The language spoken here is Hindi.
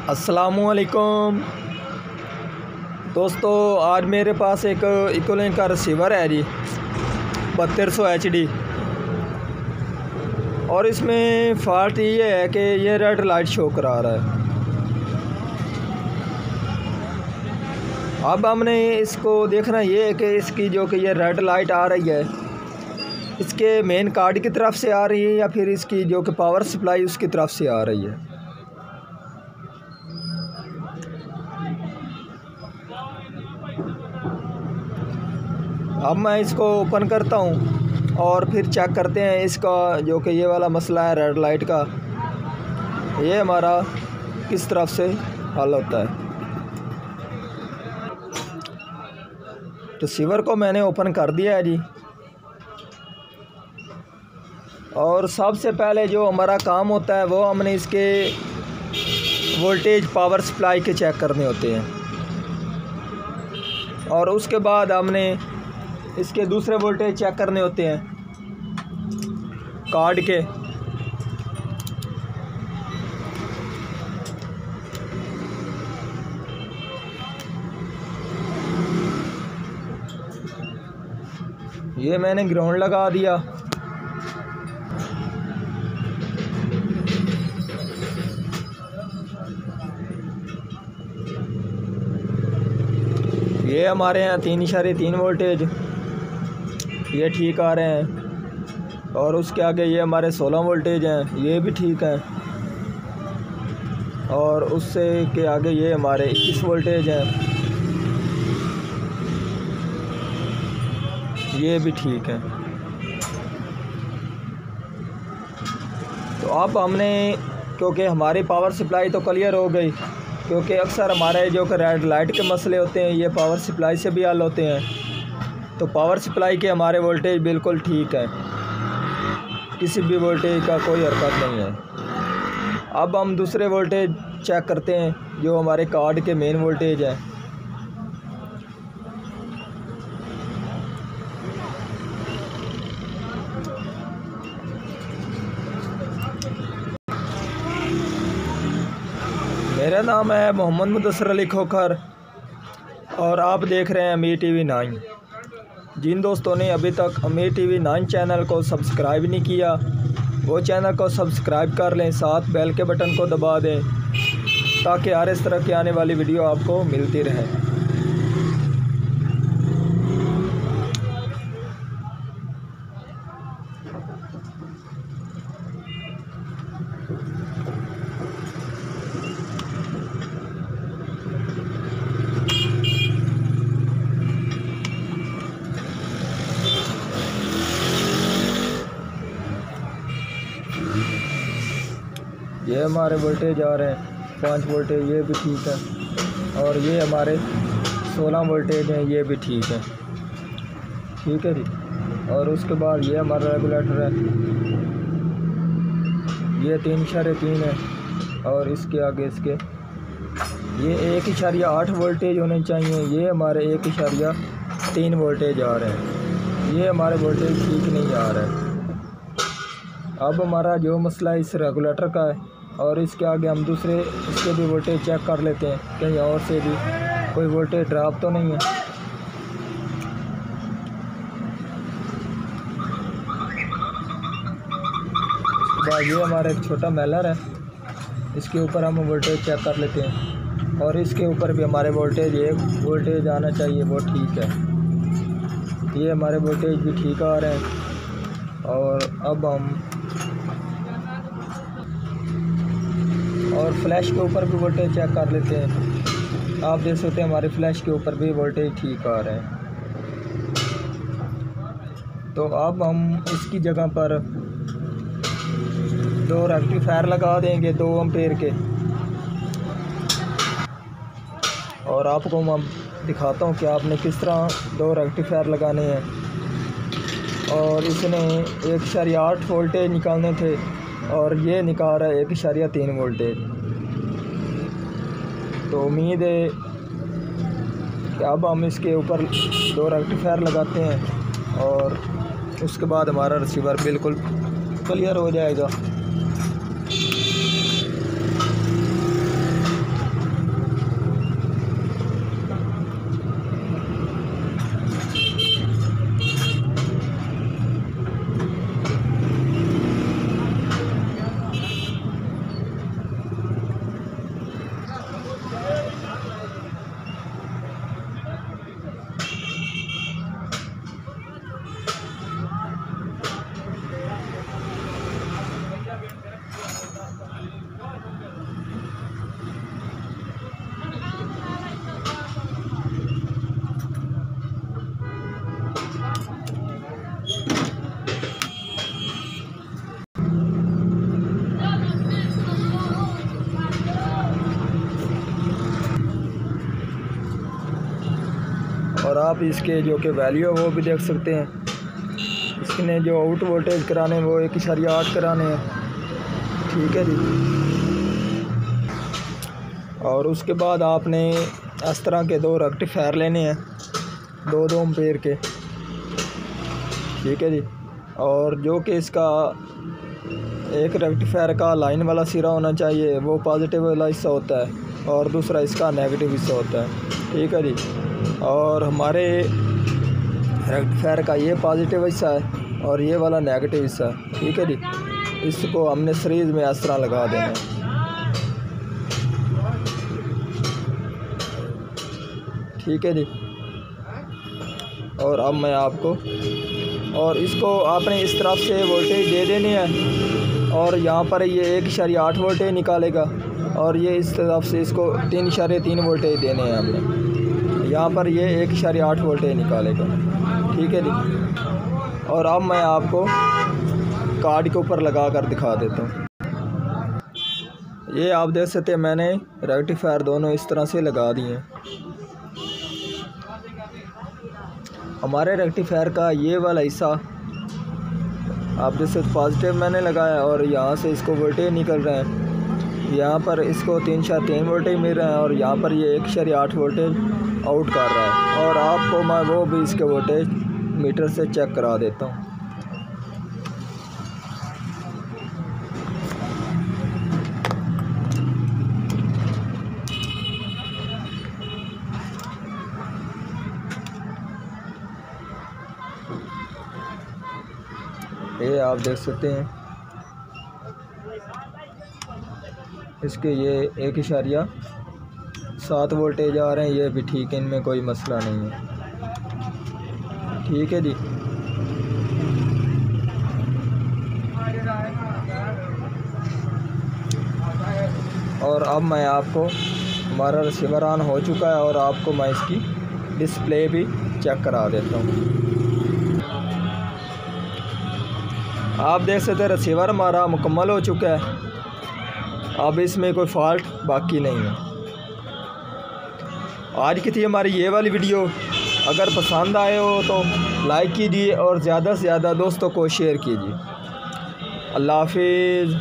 अस्सलामुअलैकुम दोस्तों, आज मेरे पास एक इकोलिंक का रिसीवर है जी 3200 HD। और इसमें फ़ॉल्ट ये है कि ये रेड लाइट शो करा रहा है। अब हमने इसको देखना ये है कि इसकी जो कि ये रेड लाइट आ रही है इसके मेन कार्ड की तरफ से आ रही है या फिर इसकी जो कि पावर सप्लाई उसकी तरफ से आ रही है। अब मैं इसको ओपन करता हूँ और फिर चेक करते हैं इसका जो कि ये वाला मसला है रेड लाइट का, ये हमारा किस तरफ से हल होता है। रिसीवर को मैंने ओपन कर दिया है जी। और सबसे पहले जो हमारा काम होता है वो हमने इसके वोल्टेज पावर सप्लाई के चेक करने होते हैं। और उसके बाद हमने इसके दूसरे वोल्टेज चेक करने होते हैं कार्ड के। ये मैंने ग्राउंड लगा दिया। ये हमारे यहाँ 3.3 वोल्टेज ये ठीक आ रहे हैं। और उसके आगे ये हमारे 16 वोल्टेज हैं, ये भी ठीक हैं। और उससे के आगे ये हमारे 21 वोल्टेज हैं, ये भी ठीक है। तो अब हमने क्योंकि हमारी पावर सप्लाई तो क्लियर हो गई, क्योंकि अक्सर हमारे जो कि रेड लाइट के मसले होते हैं ये पावर सप्लाई से भी हल होते हैं। तो पावर सप्लाई के हमारे वोल्टेज बिल्कुल ठीक है, किसी भी वोल्टेज का कोई हरकत नहीं है। अब हम दूसरे वोल्टेज चेक करते हैं जो हमारे कार्ड के मेन वोल्टेज हैं। मेरा नाम है मोहम्मद मुदस्सिर अली खोखर और आप देख रहे हैं अमीर टीवी 9। जिन दोस्तों ने अभी तक अमीर टीवी 9 चैनल को सब्सक्राइब नहीं किया वो चैनल को सब्सक्राइब कर लें, साथ बेल के बटन को दबा दें ताकि हर इस तरह की आने वाली वीडियो आपको मिलती रहे। ये हमारे वोल्टेज आ रहे हैं 5 वोल्टेज, ये भी ठीक है। और ये हमारे 16 वोल्टेज हैं, ये भी ठीक है। ठीक है जी। और उसके बाद ये हमारा रेगुलेटर है, ये 3.3 है। और इसके आगे इसके ये 1.8 वोल्टेज होने चाहिए, ये हमारे 1.3 वोल्टेज आ रहे हैं। ये हमारे वोल्टेज ठीक नहीं आ रहा है। अब हमारा जो मसला इस रेगुलेटर का है और इसके आगे हम दूसरे इसके भी वोल्टेज चेक कर लेते हैं कहीं और से भी कोई वोल्टेज ड्रॉप तो नहीं है। उसके बाद ये हमारा एक छोटा मेलर है, इसके ऊपर हम वोल्टेज चेक कर लेते हैं। और इसके ऊपर भी हमारे वोल्टेज एक वोल्टेज आना चाहिए, वो ठीक है। ये हमारे वोल्टेज भी ठीक आ रहे हैं। और अब हम और फ्लैश के ऊपर भी वोल्टेज चेक कर लेते हैं। आप देख सकते हैं हमारे फ्लैश के ऊपर भी वोल्टेज ठीक आ रहे हैं। तो अब हम इसकी जगह पर 2 रेक्टिफायर लगा देंगे 2 एम्पेयर के। और आपको मैं दिखाता हूँ कि आपने किस तरह 2 रेक्टिफायर लगाने हैं। और इसने 1.8 वोल्टेज निकालने थे और ये निकाल रहा है 1.3 वोल्टेज। तो उम्मीद है कि अब हम इसके ऊपर 2 रेक्टिफायर लगाते हैं और उसके बाद हमारा रिसीवर बिल्कुल क्लियर हो जाएगा। आप इसके जो कि वैल्यू है वो भी देख सकते हैं। इसने जो आउट वोल्टेज कराने वो 1.8 कराने हैं, ठीक है जी। और उसके बाद आपने इस तरह के 2 रेक्टिफायर लेने हैं 2-2 एम्पेयर के, ठीक है जी। और जो कि इसका एक रेक्टिफायर का लाइन वाला सिरा होना चाहिए, वो पॉजिटिव वाला हिस्सा होता है, और दूसरा इसका नेगेटिव हिस्सा होता है, ठीक है जी। और हमारे रेक्टिफायर का ये पॉजिटिव हिस्सा है और ये वाला नेगेटिव हिस्सा है, ठीक है जी। इसको हमने सीरीज़ में इस तरह लगा देना है, ठीक है जी। और अब मैं आपको, और इसको आपने इस तरफ से वोल्टेज दे देनी है, और यहाँ पर ये 1.8 वोल्टेज निकालेगा, और ये इस तरफ से इसको 3.3 वोल्टेज देने हैं हमने, यहाँ पर ये 1.8 वोल्टेज निकालेगा, ठीक है जी। और अब मैं आपको कार्ड के ऊपर लगा कर दिखा देता हूँ। ये आप देख सकते हैं मैंने रेक्टिफायर दोनों इस तरह से लगा दिए हैं। हमारे रेक्टिफायर का ये वाला हिस्सा आप जैसे पॉजिटिव मैंने लगाया, और यहाँ से इसको वोल्टेज निकल रहे हैं, यहाँ पर इसको 3.3 वोल्टेज मिल रहे हैं, और यहाँ पर ये 1.8 वोल्टेज आउट कर रहा है। और आपको मैं वो भी इसके वोल्टेज मीटर से चेक करा देता हूँ। ये आप देख सकते हैं इसके ये 1.7 वोल्टेज आ रहे हैं, ये भी ठीक है, इनमें कोई मसला नहीं है, ठीक है जी। और अब मैं आपको, हमारा रिसीवर ऑन हो चुका है, और आपको मैं इसकी डिस्प्ले भी चेक करा देता हूँ। आप देख सकते हैं रिसीवर हमारा मुकम्मल हो चुका है, अब इसमें कोई फॉल्ट बाकी नहीं है। आज की थी हमारी ये वाली वीडियो, अगर पसंद आए हो तो लाइक कीजिए और ज़्यादा से ज़्यादा दोस्तों को शेयर कीजिए। अल्लाह हाफिज़।